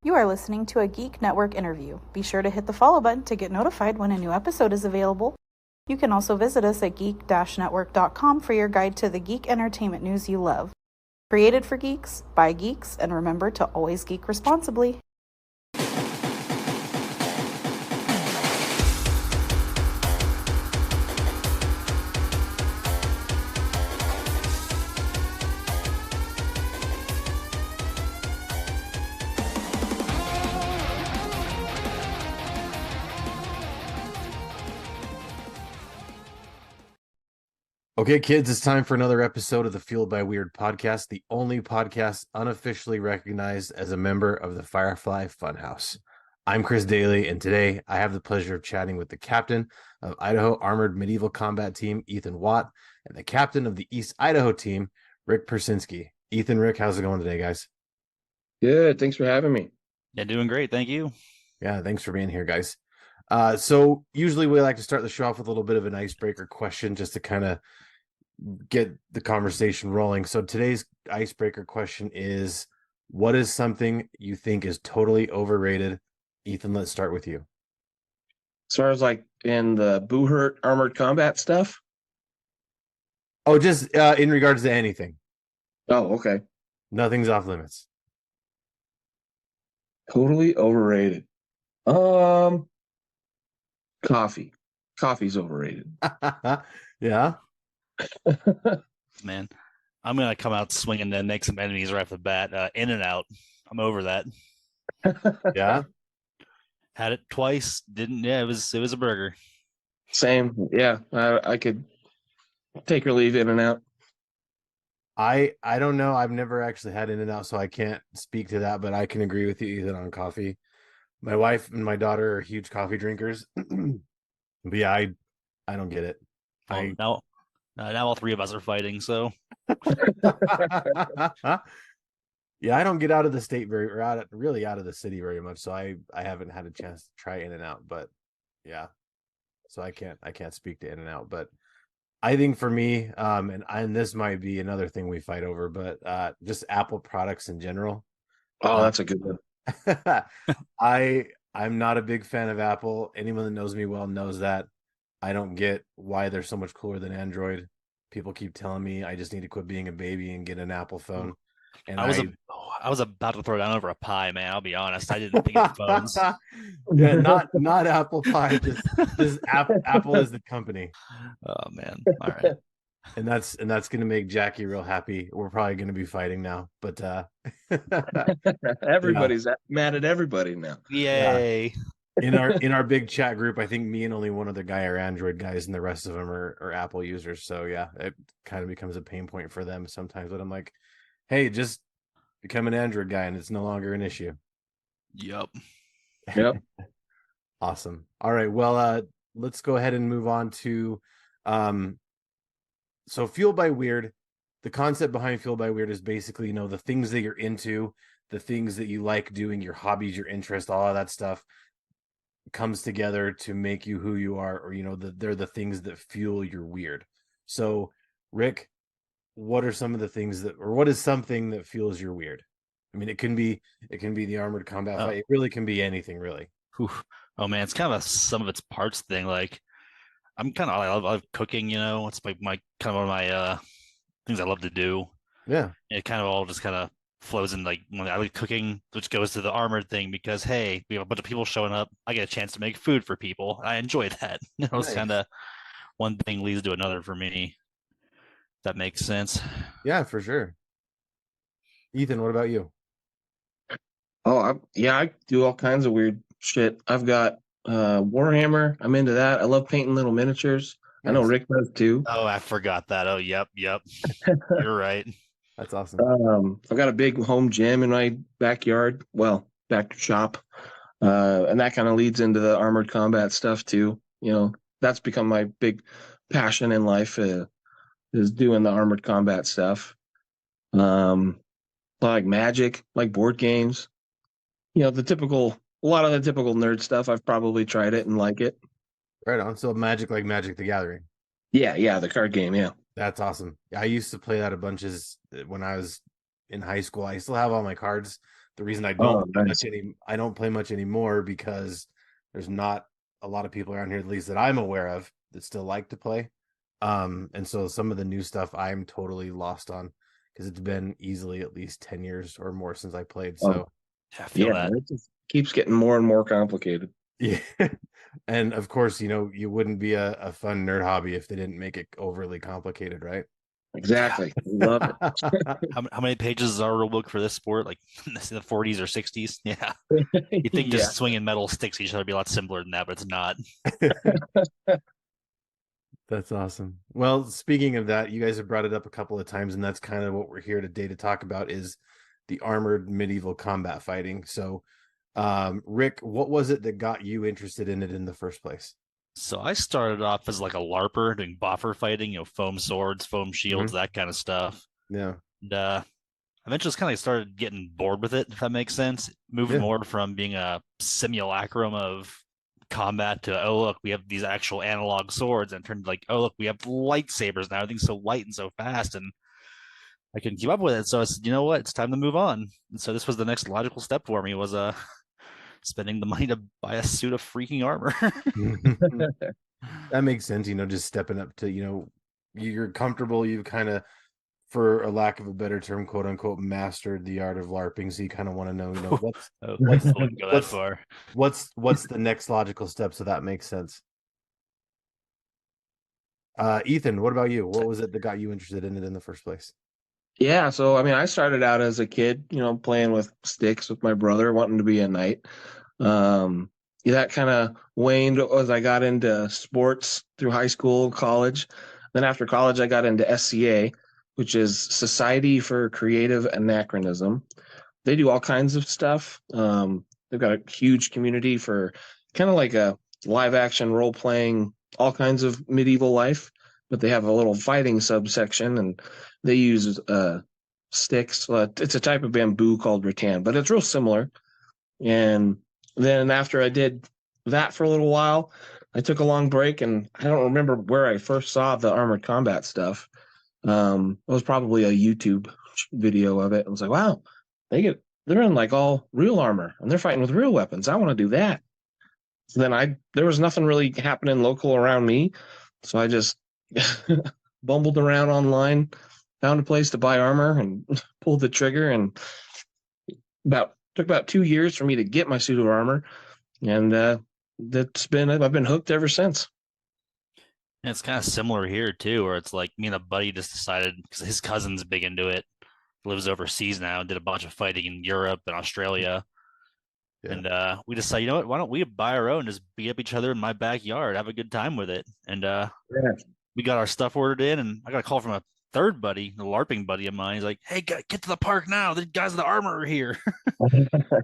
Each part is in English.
You are listening to a Geek Network interview. Be sure to hit the follow button to get notified when a new episode is available. You can also visit us at geek-network.com for your guide to the geek entertainment news you love. Created for geeks, by geeks, and remember to always geek responsibly. Okay, kids, it's time for another episode of the Fueled by Weird podcast, the only podcast unofficially recognized as a member of the Firefly Funhouse. I'm Chris Daly, and today I have the pleasure of chatting with the captain of Idaho Armored Medieval Combat Team, Ethan Watt, and the captain of the East Idaho team, Rick Percinsky. Ethan, Rick, how's it going today, guys? Good. Thanks for having me. Yeah, doing great. Thank you. Yeah, thanks for being here, guys. So usually we like to start the show off with a little bit of an icebreaker question just to kind of get the conversation rolling. So today's icebreaker question is, what is something you think is totally overrated? Ethan, let's start with you. As far as like in the Buhurt armored combat stuff. Oh, just in regards to anything. Oh, okay. Nothing's off limits. Totally overrated. Coffee. Coffee's overrated. Yeah. Man, I'm going to come out swinging and make some enemies right off the bat. In and out. I'm over that. Yeah. Had it twice. Didn't. Yeah, it was a burger. Same. Yeah. I could take or leave In and Out. I don't know. I've never actually had In-N-Out, so I can't speak to that, but I can agree with you, Ethan, on coffee. My wife and my daughter are huge coffee drinkers. But yeah, I don't get it. Now all three of us are fighting, so. Yeah, I don't get out of the state really out of the city very much, so I haven't had a chance to try In-N-Out, but yeah. So I can't speak to In-N-Out, but I think for me, and this might be another thing we fight over, but just Apple products in general. Oh, that's a good one. I'm not a big fan of Apple. Anyone that knows me well knows that. I don't get why they're so much cooler than Android. People keep telling me I just need to quit being a baby and get an Apple phone. And I was about to throw down over a pie, man. I'll be honest. I didn't think of phones. Yeah, not Apple Pie. Just Apple is the company. Oh man. All right. And that's going to make Jackie real happy. We're probably going to be fighting now, but everybody's mad at everybody now. Yay. Yeah. In our big chat group, I think me and only one other guy are Android guys, and the rest of them are Apple users. So yeah, it kind of becomes a pain point for them sometimes. But I'm like, hey, just become an Android guy, and it's no longer an issue. Yep. Awesome. All right. Well, let's go ahead and move on to so Fueled by Weird. The concept behind Fueled by Weird is basically, the things that you're into, the things that you like doing, your hobbies, your interests, all of that stuff comes together to make you who you are, or they're the things that fuel your weird. So Rick, what are some of the things what is something that fuels your weird? I mean, it can be the armored combat fight. It really can be anything, really. Oof. Oh man, it's kind of a sum of its parts thing. Like, I love cooking. It's my kind of one of my things I love to do. Yeah, it kind of all just kind of flows in. Like, when I like cooking, which goes to the armored thing, because hey, we have a bunch of people showing up. I get a chance to make food for people. I enjoy that. It's nice. kind of one thing leads to another for me. That makes sense. Yeah, for sure. Ethan, what about you? Oh, I do all kinds of weird shit. I've got Warhammer. I'm into that. I love painting little miniatures. Nice. I know Rick does too. Oh, I forgot that. Oh, yep. You're right. That's awesome. I've got a big home gym in my backyard. Well, back shop. And that kind of leads into the armored combat stuff too. That's become my big passion in life, is doing the armored combat stuff. Like Magic, like board games. A lot of the typical nerd stuff. I've probably tried it and like it. Right on. So Magic, like Magic the Gathering. Yeah, the card game, yeah. That's awesome. I used to play that a bunch when I was in high school. I still have all my cards. The reason I Oh, don't play nice. I don't play much anymore because there's not a lot of people around here, at least that I'm aware of, that still like to play. And so some of the new stuff I'm totally lost on because it's been easily at least 10 years or more since I played. Oh, So Yeah, I feel yeah, that. it just keeps getting more and more complicated. yeah. And of course, you wouldn't be a fun nerd hobby if they didn't make it overly complicated, right? Exactly. Love it. How many pages is our rule book for this sport? Like in the 40s or 60s? Yeah. You think Yeah. just swinging metal sticks at each other would be a lot simpler than that, but it's not. That's awesome. Well, speaking of that, you guys have brought it up a couple of times, and that's kind of what we're here today to talk about is the armored medieval combat fighting. So, Rick, what was it that got you interested in it in the first place? So I started off as like a LARPer doing boffer fighting, foam swords, foam shields, that kind of stuff. Yeah. And eventually just kind of started getting bored with it, if that makes sense. Moved Yeah. more from being a simulacrum of combat to, oh, look, we have these actual analog swords, and turned like, oh, look, we have lightsabers now. Everything's so light and so fast. And I couldn't keep up with it. So I said, you know what? It's time to move on. And so this was the next logical step for me was spending the money to buy a suit of freaking armor. That makes sense, just stepping up to, you're comfortable, you've kind of, for a lack of a better term, quote unquote, mastered the art of LARPing. So you kind of want to know, what's Wouldn't go that what's far. what's the next logical step, so that makes sense. Ethan, what about you? What was it that got you interested in it in the first place? Yeah, so I mean, I started out as a kid, playing with sticks with my brother, wanting to be a knight. Yeah, that kind of waned as I got into sports through high school, college. Then after college, I got into SCA, which is Society for Creative Anachronism. They do all kinds of stuff. They've got a huge community for kind of like a live action role playing, all kinds of medieval life, but they have a little fighting subsection, and they use sticks. It's a type of bamboo called rattan, but it's real similar. And then after I did that for a little while, I took a long break, and I don't remember where I first saw the armored combat stuff. It was probably a YouTube video of it. I was like, wow, they're in like all real armor and they're fighting with real weapons. I want to do that. So then there was nothing really happening local around me. So I just bumbled around online, found a place to buy armor and pulled the trigger, and took about 2 years for me to get my suit of armor. And I've been hooked ever since. And it's kind of similar here too, where it's like me and a buddy just decided because his cousin's big into it, lives overseas now, did a bunch of fighting in Europe and Australia. Yeah. And we decided, you know what, why don't we buy our own, just beat up each other in my backyard, have a good time with it. And we got our stuff ordered in, and I got a call from a third buddy, a LARPing buddy of mine. He's like, hey, get to the park now. The guys in the armor are here.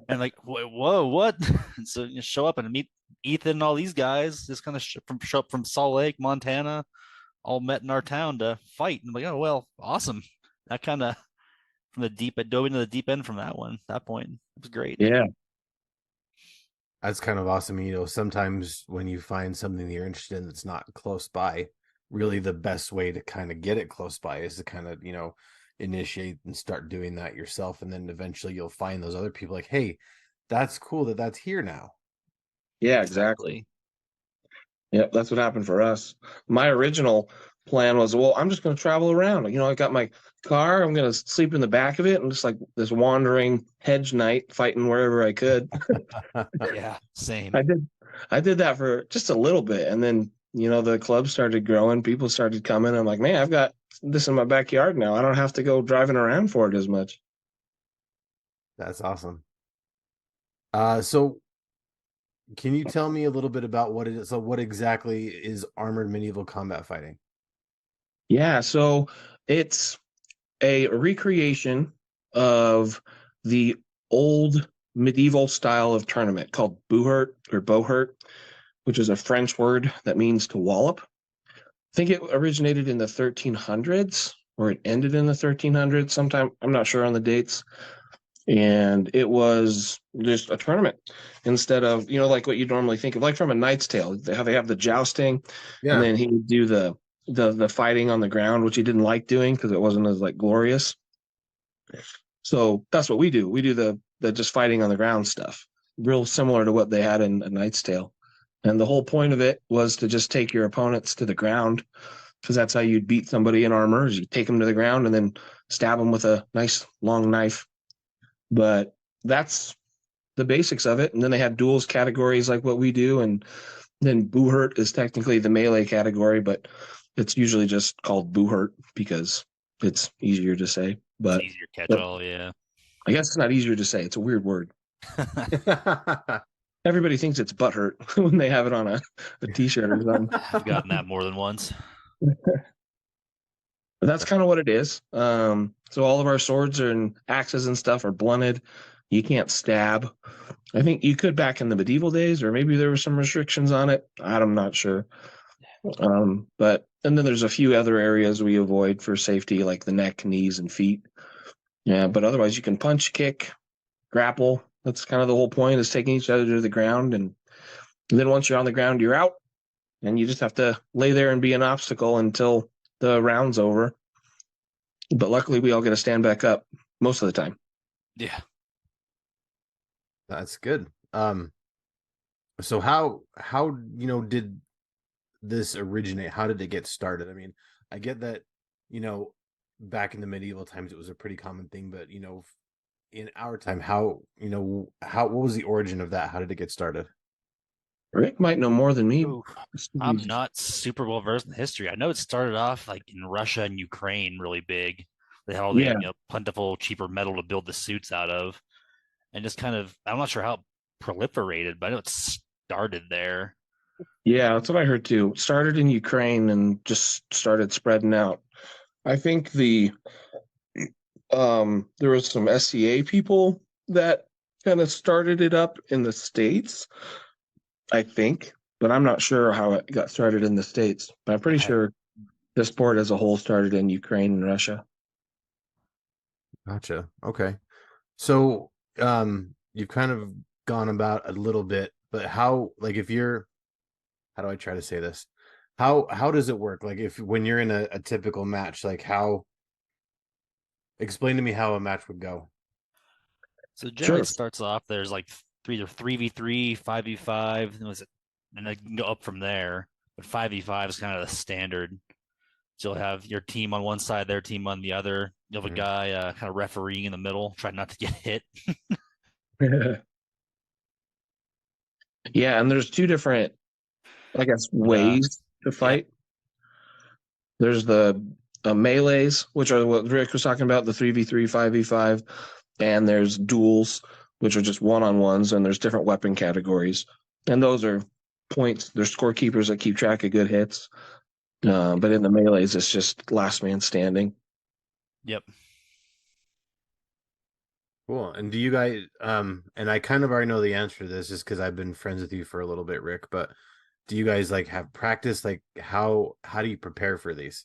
And like, whoa, what? And so show up and meet Ethan and all these guys, just kind of show up from Salt Lake, Montana, all met in our town to fight. And I'm like, oh, well, awesome. That kind of dove into the deep end from that point. It was great. Yeah. That's kind of awesome. Sometimes when you find something that you're interested in that's not close by, really the best way to kind of get it close by is to kind of, initiate and start doing that yourself. And then eventually you'll find those other people like, hey, that's cool that's here now. Yeah, exactly. Yep, that's what happened for us. My original plan was, well, I'm just going to travel around. I got my car. I'm going to sleep in the back of it and just like this wandering hedge knight fighting wherever I could. Yeah, same. I did that for just a little bit. And then, the club started growing. People started coming. I'm like, man, I've got this in my backyard now. I don't have to go driving around for it as much. That's awesome. So can you tell me a little bit about what it is? So what exactly is armored medieval combat fighting? Yeah, so it's a recreation of the old medieval style of tournament called Buhurt or Bohurt, which is a French word that means to wallop. I think it originated in the 1300s or it ended in the 1300s sometime. I'm not sure on the dates. And it was just a tournament instead of, like what you normally think of, like from A Knight's Tale, how they have the jousting, and then he would do the fighting on the ground, which he didn't like doing because it wasn't as like glorious. So that's what we do. We do the the just fighting on the ground stuff, real similar to what they had in A Knight's Tale. And the whole point of it was to just take your opponents to the ground, because that's how you'd beat somebody in armor, is you take them to the ground and then stab them with a nice long knife. But that's the basics of it. And then they had duels categories like what we do. And then Buhurt is technically the melee category, but it's usually just called Buhurt because it's easier to say. But it's easier catch-all, yeah. I guess it's not easier to say. It's a weird word. Everybody thinks it's butthurt when they have it on a t-shirt or something. I've gotten that more than once. But that's kind of what it is. So all of our swords and axes and stuff are blunted. You can't stab. I think you could back in the medieval days, or maybe there were some restrictions on it. I'm not sure. But and then there's a few other areas we avoid for safety, like the neck, knees, and feet. Yeah, but otherwise you can punch, kick, grapple. That's kind of the whole point, is taking each other to the ground. And then once you're on the ground, you're out. And you just have to lay there and be an obstacle until the round's over. But luckily, we all get to stand back up most of the time. Yeah. That's good. So how did this originate? How did it get started? I mean, I get that, back in the medieval times it was a pretty common thing, but in our time, what was the origin of that? How did it get started? Rick might know more than me. Ooh, I'm not super well versed in history. I know it started off like in Russia and Ukraine, really big. They had all the plentiful, cheaper metal to build the suits out of, and just kind of, I'm not sure how it proliferated, but I know it started there. Yeah, that's what I heard too. It started in Ukraine and just started spreading out. I think there was some SCA people that kind of started it up in the States, I think, but I'm not sure how it got started in the States. But I'm pretty sure the sport as a whole started in Ukraine and Russia. Gotcha. Okay. So you've kind of gone about a little bit, but how do I try to say this? How does it work? Like when you're in a typical match, like explain to me how a match would go. So generally it starts off, there's like either 3v3, 5v5, and then go up from there. But 5v5 is kind of the standard. So you'll have your team on one side, their team on the other. You'll have a guy kind of refereeing in the middle, trying not to get hit. Yeah, and there's two different, I guess, ways to fight. Yeah. There's the melees, which are what Rick was talking about, the 3v3, 5v5, and there's duels, which are just one-on-ones, and there's different weapon categories. And those are points. There's scorekeepers that keep track of good hits. But in the melees, it's just last man standing. Yep. Cool. And do you guys, and I kind of already know the answer to this just because I've been friends with you for a little bit, Rick, but do you guys have practice? Like how do you prepare for these?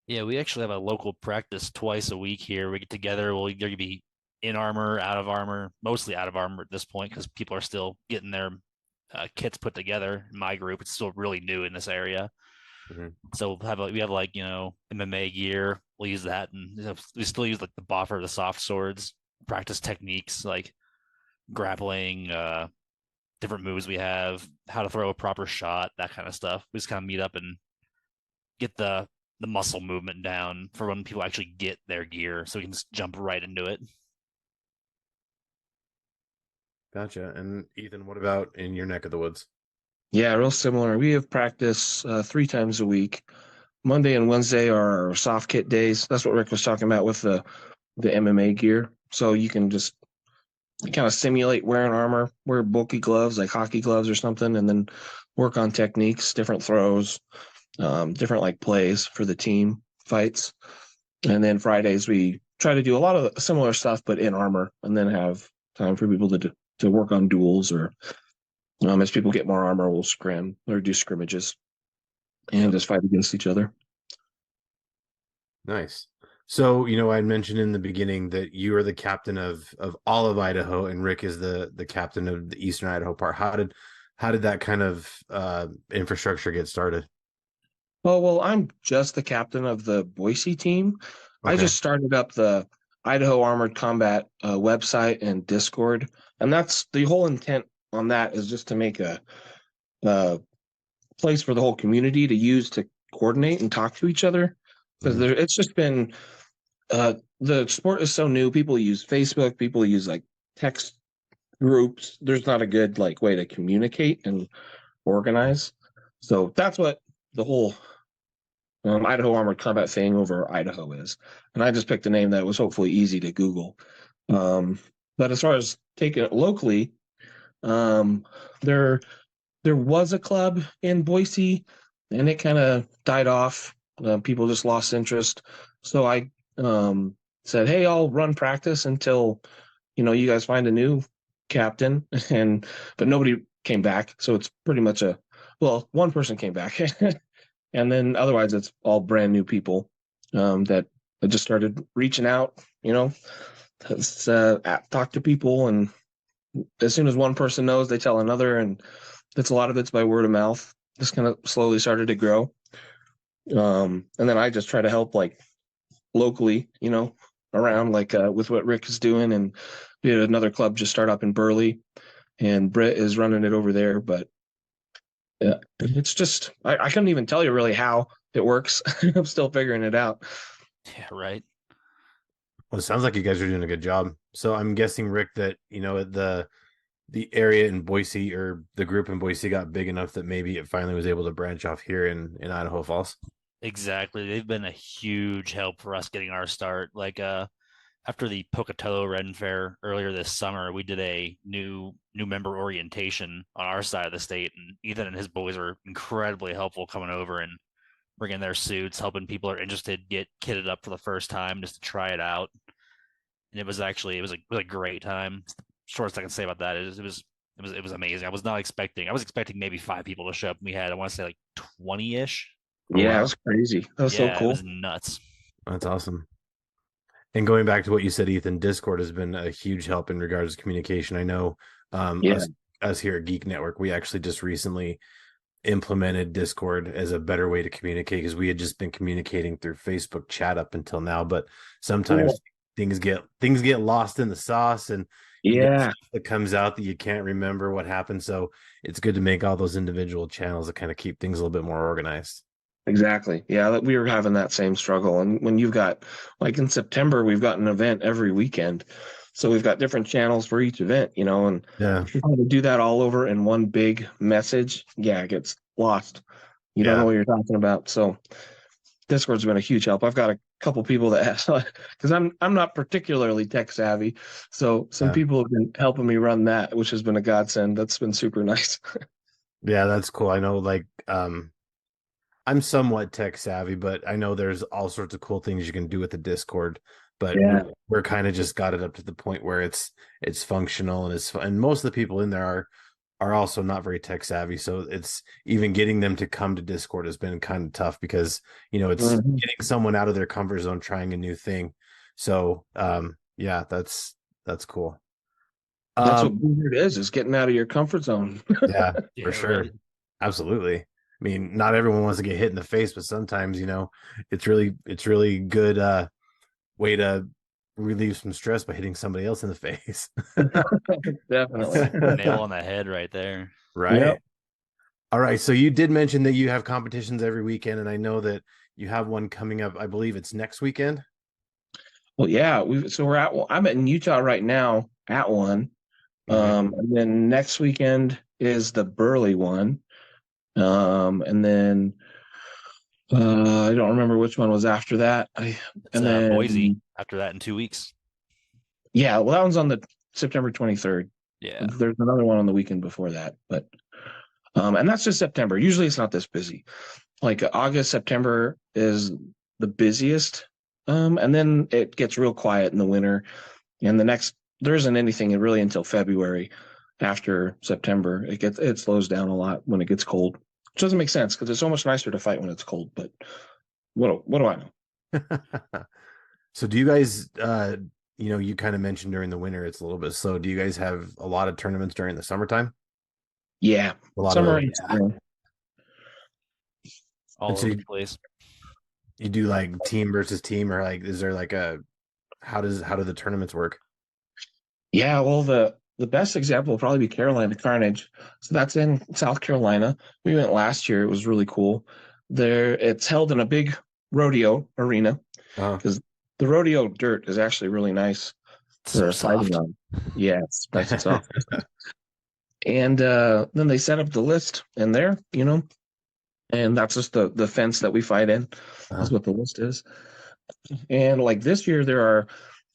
Yeah, we actually have a local practice twice a week here. We get together. We'll either be in armor, out of armor, mostly out of armor at this point because people are still getting their kits put together. In my group, it's still really new in this area. Mm-hmm. So we have MMA gear. We'll use that, and we still use like the boffer, the soft swords. Practice techniques like grappling, different moves we have, how to throw a proper shot, that kind of stuff. We just kind of meet up and get the muscle movement down for when people actually get their gear, so we can just jump right into it. Gotcha. And Ethan, what about in your neck of the woods? Yeah, real similar. We have practice 3 times a week. Monday and Wednesday are our soft kit days. That's what Rick was talking about with the MMA gear. So you can just kind of simulate wearing armor, wear bulky gloves like hockey gloves or something, and then work on techniques, different throws, different plays for the team fights. And then Fridays we try to do a lot of similar stuff, but in armor, and then have time for people to work on duels, or as people get more armor, we'll scrim or do scrimmages and just fight against each other. Nice. So, I mentioned in the beginning that you are the captain of all of Idaho, and Rick is the captain of the Eastern Idaho part. How did that kind of infrastructure get started? Well, I'm just the captain of the Boise team. Okay. I just started up the Idaho Armored Combat website and Discord, and that's the whole intent on that is just to make a place for the whole community to use to coordinate and talk to each other, because it's just been the sport is so new. People use Facebook, people use like text groups. There's not a good like way to communicate and organize. So that's what the whole Idaho Armored Combat thing over Idaho is. And I just picked a name that was hopefully easy to Google. But as far as taking it locally, there was a club in Boise, and it kind of died off. People just lost interest. So I said, "Hey, I'll run practice until you guys find a new captain." But nobody came back, so it's pretty much one person came back, and then otherwise it's all brand new people that I just started reaching out. Talk to people, and as soon as one person knows, they tell another, and a lot of it's by word of mouth. Just kind of slowly started to grow. And then I just try to help like locally, around like with what Rick is doing, and we had another club just start up in Burley, and Britt is running it over there. But it's just I couldn't even tell you really how it works. I'm still figuring it out. Yeah, right. Well, it sounds like you guys are doing a good job. So I'm guessing, Rick, that the area in Boise, or the group in Boise, got big enough that maybe it finally was able to branch off here in Idaho Falls. Exactly. They've been a huge help for us getting our start. Like after the Pocatello Ren Fair earlier this summer, we did a new member orientation on our side of the state, and Ethan and his boys were incredibly helpful coming over and bringing their suits, helping people who are interested get kitted up for the first time just to try it out. And it was a great time. It's the shortest I can say about that is it was amazing. I was expecting maybe 5 people to show up. We had, I want to say, like 20-ish. Yeah, That's crazy. That was so cool. It was nuts. That's awesome. And going back to what you said, Ethan, Discord has been a huge help in regards to communication. I know us here at Geek Network, we actually just recently implemented Discord as a better way to communicate, because we had just been communicating through Facebook chat up until now. But sometimes things get lost in the sauce, and stuff that comes out that you can't remember what happened. So it's good to make all those individual channels that kind of keep things a little bit more organized. Exactly. Yeah, we were having that same struggle. And when you've got, like in September, we've got an event every weekend. So we've got different channels for each event, and if you're trying to do that all over in one big message, it gets lost. You don't know what you're talking about. So Discord's been a huge help. I've got a couple people that because I'm not particularly tech savvy. So some people have been helping me run that, which has been a godsend. That's been super nice. Yeah, that's cool. I know, like, I'm somewhat tech savvy, but I know there's all sorts of cool things you can do with the Discord. But we're kind of just got it up to the point where it's functional, and most of the people in there are also not very tech savvy. So it's even getting them to come to Discord has been kind of tough, because it's getting someone out of their comfort zone, trying a new thing. So that's cool. That's what Buhurt is getting out of your comfort zone. Yeah, for sure. Right. Absolutely. I mean, not everyone wants to get hit in the face, but sometimes, it's really good way to relieve some stress by hitting somebody else in the face. Definitely. Nail on the head right there. Right. Yep. All right. So you did mention that you have competitions every weekend, and I know that you have one coming up. I believe it's next weekend. Well, yeah. I'm in Utah right now at one. And then next weekend is the Burley one. And then I don't remember which one was after that. Then Boise after that in 2 weeks. Yeah, well, that one's on the September 23rd. Yeah, there's another one on the weekend before that, but and that's just September. Usually it's not this busy. Like August, September is the busiest, and then it gets real quiet in the winter. And there isn't anything really until February. After September, it slows down a lot when it gets cold. Which doesn't make sense, because it's so much nicer to fight when it's cold. But what do I know? So do you guys, you kind of mentioned during the winter it's a little bit slow. Do you guys have a lot of tournaments during the summertime? Yeah, summer. All over the place. You do like team versus team, or like is there like a how do the tournaments work? Yeah, well, the best example will probably be Carolina Carnage. So that's in South Carolina. We went last year. It was really cool. It's held in a big rodeo arena Uh, because the rodeo dirt is actually really nice So for fighting soft. on. Yeah, it's nice and soft. And then they set up the list in there, and that's just the fence that we fight in. That's what the list is. And like this year, there are,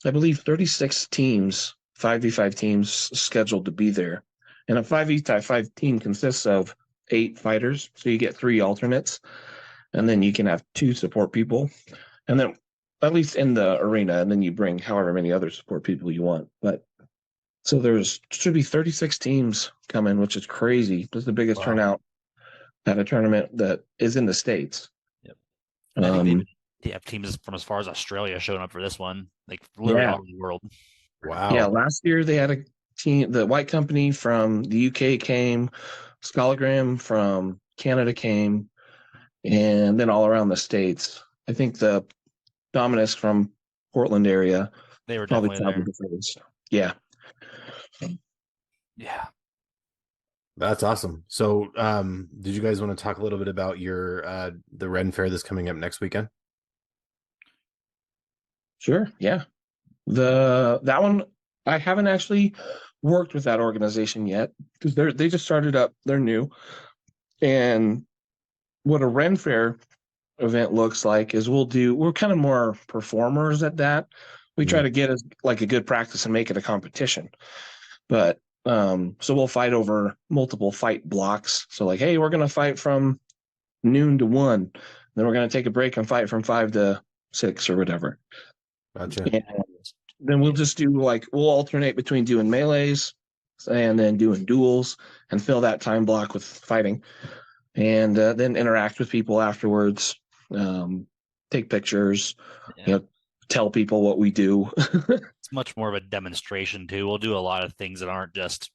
I believe, 36 teams, 5v5 teams scheduled to be there. And a 5v5 team consists of 8 fighters. So you get 3 alternates, and then you can have 2 support people. And then, at least in the arena, and then you bring however many other support people you want. But so should be 36 teams coming, which is crazy. It's the biggest turnout at a tournament that is in the States. Yep. And I think Um, they have teams from as far as Australia showing up for this one, like literally all over the world. Wow. Yeah, last year they had a team, the White Company from the UK came, Scologram from Canada came, and then all around the States. I think the Dominus from Portland area They were probably definitely there. traveled the furthest. Yeah. Yeah. That's awesome. So, did you guys want to talk a little bit about your the Ren Fair that's coming up next weekend? Sure. Yeah. That one I haven't actually worked with that organization yet because they just started up. They're new, and what a Ren Fair event looks like is we're kind of more performers at that. We try to get like a good practice and make it a competition, but so we'll fight over multiple fight blocks. So like, hey, we're gonna fight from noon to 1, then we're gonna take a break and fight from 5 to 6 or whatever. Gotcha. And then we'll just we'll alternate between doing melees and then doing duels and fill that time block with fighting, and then interact with people afterwards, take pictures, tell people what we do. It's much more of a demonstration too. We'll do a lot of things that aren't just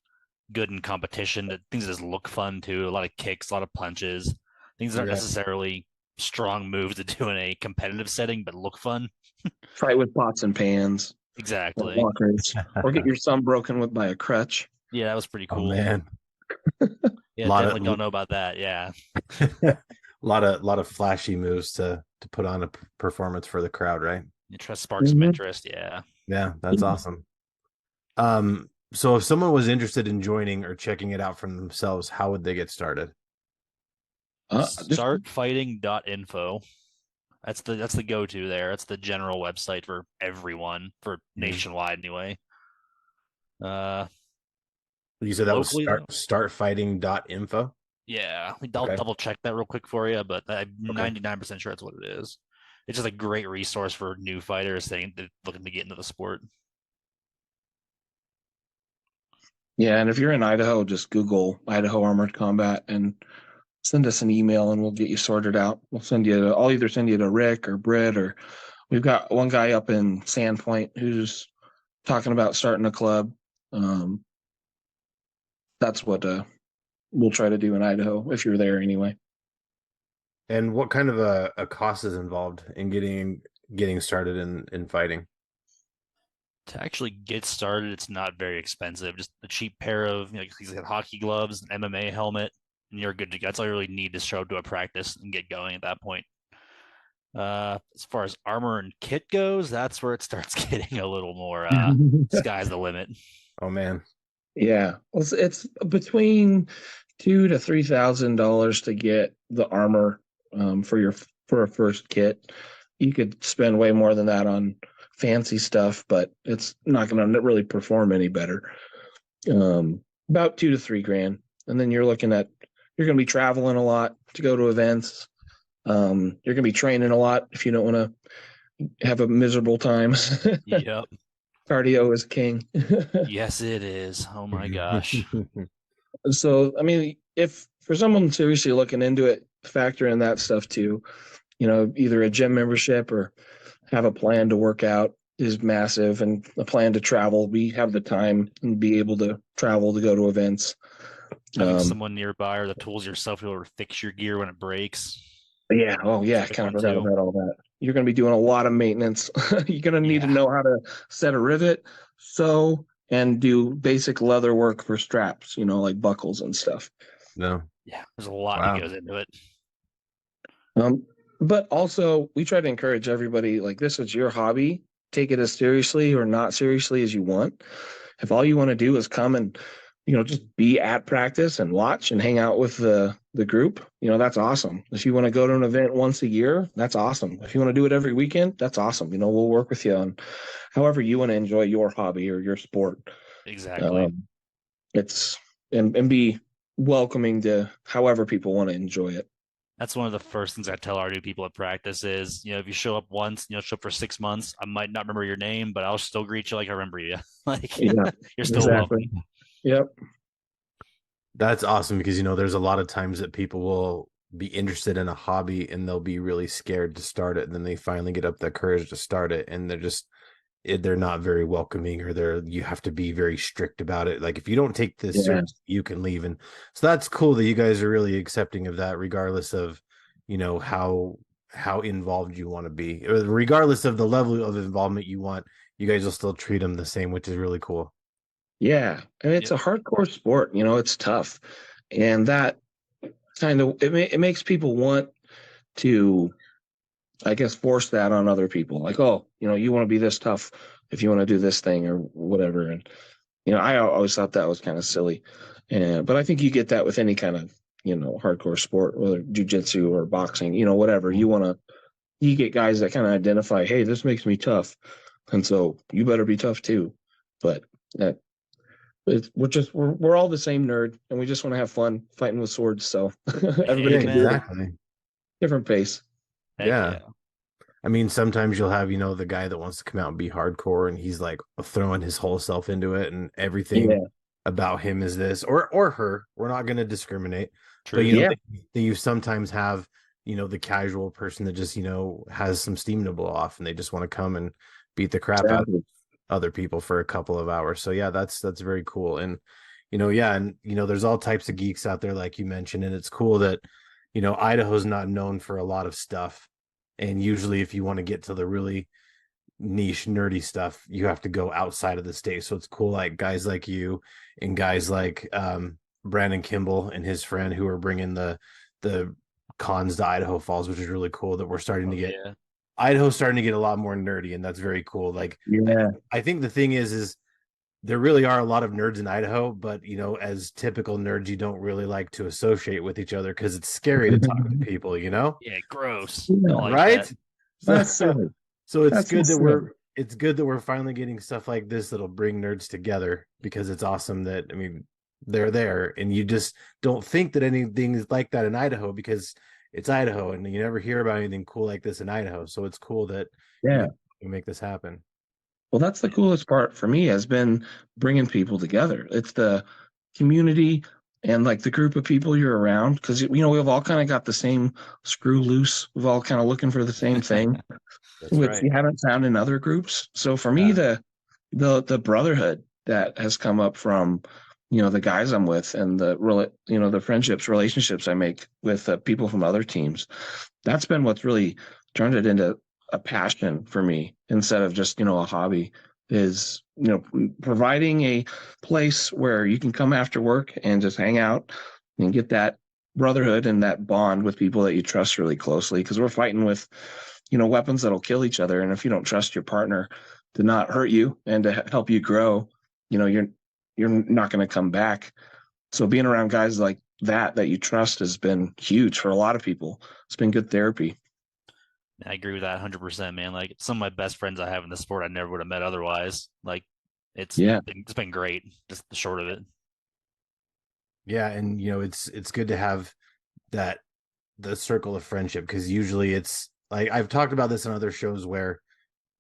good in competition, that things that just look fun too. A lot of kicks, a lot of punches, things that aren't necessarily strong moves to do in a competitive setting, but look fun. Fight with pots and pans. Exactly. Walkers, or get your thumb broken by a crutch. Yeah, that was pretty cool. Oh man. Yeah, definitely don't know about that. Yeah. a lot of flashy moves to put on a performance for the crowd, right? You try to spark some interest. Yeah. Yeah, that's awesome. So if someone was interested in joining or checking it out for themselves, how would they get started? Startfighting.info. That's the go-to there. That's the general website for everyone, for nationwide anyway. You said that was startfighting.info? Yeah, I'll double check that real quick for you, but I'm 99% sure that's what it is. It's just a great resource for new fighters looking to get into the sport. Yeah, and if you're in Idaho, just Google Idaho Armored Combat and send us an email and we'll get you sorted out. I'll either send you to Rick or Britt, or we've got one guy up in Sandpoint who's talking about starting a club. That's what we'll try to do in Idaho if you're there anyway. And what kind of a cost is involved in getting started in fighting? To actually get started, it's not very expensive. Just a cheap pair of these hockey gloves, an MMA helmet, and you're good to go. That's all you really need to show up to a practice and get going at that point. As far as armor and kit goes, that's where it starts getting a little more sky's the limit. Oh man. Yeah, it's between $2,000 to $3,000 to get the armor for a first kit. You could spend way more than that on fancy stuff, but it's not going to really perform any better. About $2,000 to $3,000, and then you're going to be traveling a lot to go to events. You're going to be training a lot if you don't want to have a miserable time. Yep. Cardio is king. Yes, it is. Oh my gosh. So, I mean, if for someone seriously looking into it, factor in that stuff too. Either a gym membership or have a plan to work out is massive, and a plan to travel. We have the time and be able to travel to go to events. Having someone nearby or the tools yourself to be able to fix your gear when it breaks. Yeah. Oh, yeah. I Big kind of one, forgot too. about all that. You're going to be doing a lot of maintenance. You're going to need to Yeah. know how to set a rivet, sew, and do basic leather work for straps, like buckles and stuff. No. Yeah. There's a lot that Wow. goes into it. But also, we try to encourage everybody, like, this is your hobby. Take it as seriously or not seriously as you want. If all you want to do is come and, just be at practice and watch and hang out with the group, that's awesome. If you want to go to an event once a year, that's awesome. If you want to do it every weekend, that's awesome. We'll work with you on however you want to enjoy your hobby or your sport. Exactly. It's and be welcoming to however people want to enjoy it. That's one of the first things I tell our new people at practice is, if you show up once, show up for 6 months, I might not remember your name, but I'll still greet you like I remember you. Like, Yeah, you're still exactly. welcome. Yep. That's awesome because there's a lot of times that people will be interested in a hobby and they'll be really scared to start it, and then they finally get up the courage to start it, and they're not very welcoming, or you have to be very strict about it. Like, if you don't take this serious, you can leave. And so that's cool that you guys are really accepting of that, regardless of how involved you want to be, or regardless of the level of involvement you want. You guys will still treat them the same, which is really cool. Yeah, and it's a hardcore sport. It's tough, and that kind of it makes people want to, I guess, force that on other people. Like, oh, you want to be this tough if you want to do this thing or whatever. And I always thought that was kind of silly, but I think you get that with any kind of hardcore sport, whether jujitsu or boxing, whatever you get guys that kind of identify, hey, this makes me tough, and so you better be tough too. But that we're all the same nerd, and we just want to have fun fighting with swords. So everybody can do it at Exactly. different pace. Heck Yeah. I mean, sometimes you'll have, the guy that wants to come out and be hardcore, and he's like throwing his whole self into it, and everything about him is this or her. We're not going to discriminate. True. But, you sometimes have, the casual person that just, has some steam to blow off, and they just want to come and beat the crap out of other people for a couple of hours. So yeah, that's very cool. And there's all types of geeks out there, like you mentioned, and it's cool that Idaho's not known for a lot of stuff, and usually if you want to get to the really niche nerdy stuff, you have to go outside of the state. So it's cool, like guys like you and guys like Brandon Kimball and his friend, who are bringing the cons to Idaho Falls, which is really cool, that we're starting to get Idaho's starting to get a lot more nerdy, and that's very cool. Like, I think the thing is there really are a lot of nerds in Idaho, but as typical nerds, you don't really like to associate with each other because it's scary to talk to people, Yeah, gross. Right? That's silly. So it's good that we're finally getting stuff like this that'll bring nerds together, because it's awesome that, they're there, and you just don't think that anything is like that in Idaho, because it's Idaho, and you never hear about anything cool like this in Idaho. So it's cool that you make this happen. Well, that's the coolest part for me, has been bringing people together. It's the community and like the group of people you're around, because we've all kind of got the same screw loose. We've all kind of looking for the same thing, which you haven't found in other groups. So for me, the brotherhood that has come up from the guys I'm with, and the friendships, relationships I make with people from other teams, that's been what's really turned it into a passion for me, instead of just a hobby, is providing a place where you can come after work and just hang out and get that brotherhood and that bond with people that you trust really closely, because we're fighting with weapons that'll kill each other, and if you don't trust your partner to not hurt you and to help you grow, you're not going to come back. So being around guys like that you trust has been huge for a lot of people. It's been good therapy. I agree with that 100%, man. Like, some of my best friends I have in the sport I never would have met otherwise. Like, it's been great, just the short of it. Yeah, and it's good to have the circle of friendship, because usually it's like, I've talked about this on other shows where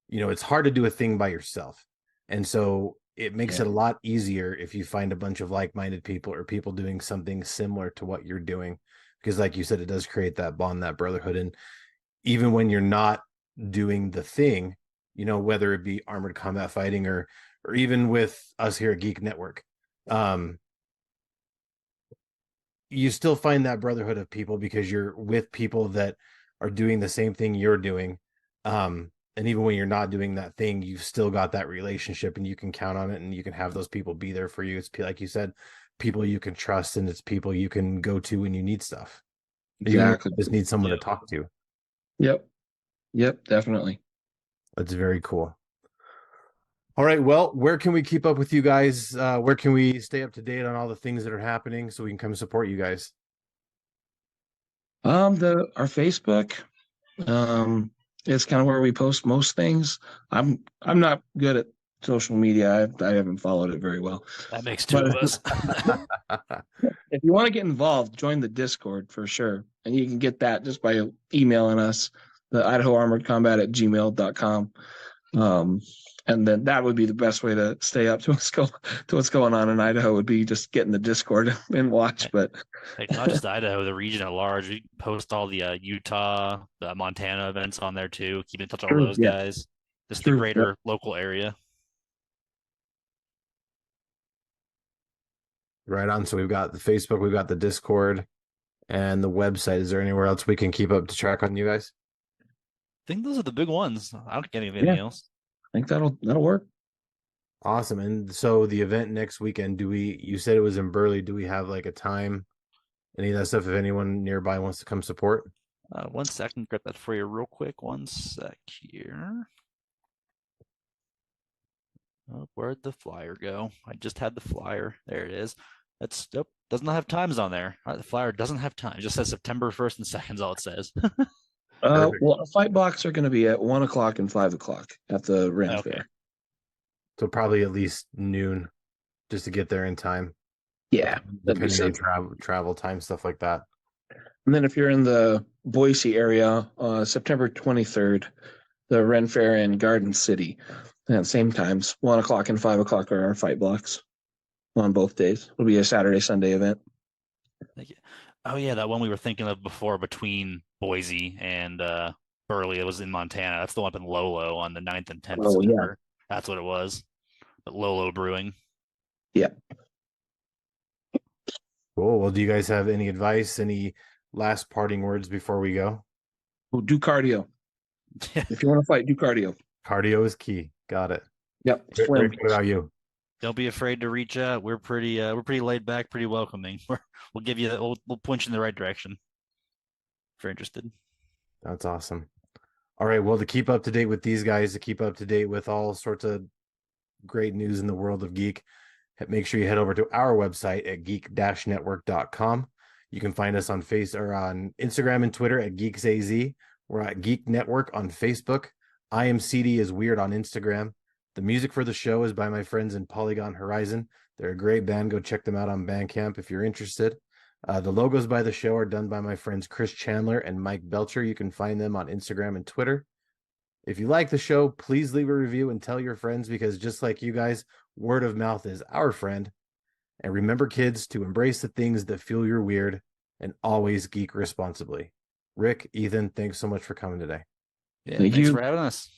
it's hard to do a thing by yourself, and so it makes it a lot easier if you find a bunch of like-minded people, or people doing something similar to what you're doing, because like you said, it does create that bond, that brotherhood. And even when you're not doing the thing, whether it be armored combat fighting or even with us here at Geek Network, you still find that brotherhood of people, because you're with people that are doing the same thing you're doing. And even when you're not doing that thing, you've still got that relationship and you can count on it and you can have those people be there for you. It's like you said, people you can trust, and it's people you can go to when you need stuff. Exactly. You just need someone to talk to. Yep, definitely. That's very cool. All right. Well, where can we keep up with you guys? Where can we stay up to date on all the things that are happening so we can come support you guys? Our Facebook, it's kind of where we post most things. I'm not good at social media. I haven't followed it very well. That makes two of us. If you want to get involved, join the Discord for sure. And you can get that just by emailing us, the Idaho Armored Combat at gmail.com. And then that would be the best way to stay up to what's going on in Idaho, would be just get in the Discord and watch. But like, not just Idaho, the region at large. We post all the Utah, the Montana events on there too. Keep in touch with all those guys. Just the greater local area. Right on. So we've got the Facebook, we've got the Discord, and the website. Is there anywhere else we can keep up to track on you guys? I think those are the big ones. I don't get anything else. I think that'll work. Awesome. And so the event next weekend, you said it was in Burley. Do we have like a time, any of that stuff, if anyone nearby wants to come support? 1 second, grab that for you real quick. 1 sec here. Oh, where'd the flyer go? I just had the flyer. There it is. That's does not have times on there. The flyer doesn't have time. It just says September 1st and 2nd is all it says. Well, fight blocks are going to be at 1 o'clock and 5 o'clock at the Ren Fair. So probably at least noon, just to get there in time. Yeah, depending on travel time, stuff like that. And then if you're in the Boise area, September 23rd, the Ren Fair in Garden City, and same times, 1 o'clock and 5 o'clock are our fight blocks on both days. It'll be a Saturday, Sunday event. Thank you. Oh yeah, that one we were thinking of before between Boise and Burley. It was in Montana. That's the one up in Lolo on the 9th and 10th of September. Yeah. That's what it was. But Lolo Brewing. Yeah. Cool. Well, do you guys have any advice, any last parting words before we go? Well, do cardio. If you want to fight, do cardio. Cardio is key. Got it. Yep. What about you? Don't be afraid to reach out. We're pretty laid back, pretty welcoming. We'll give you that. We'll point you in the right direction if you're interested. That's awesome. All right. Well, to keep up to date with these guys, to keep up to date with all sorts of great news in the world of geek, make sure you head over to our website at geek-network.com. You can find us on on Instagram and Twitter at GeeksAZ. We're at Geek Network on Facebook. I Am CD is Weird on Instagram. The music for the show is by my friends in Polygon Horizon. They're a great band. Go check them out on Bandcamp if you're interested. The logos by the show are done by my friends Chris Chandler and Mike Belcher. You can find them on Instagram and Twitter. If you like the show, please leave a review and tell your friends, because just like you guys, word of mouth is our friend. And remember, kids, to embrace the things that feel you're weird and always geek responsibly. Rick, Ethan, thanks so much for coming today. Yeah, thanks for having us.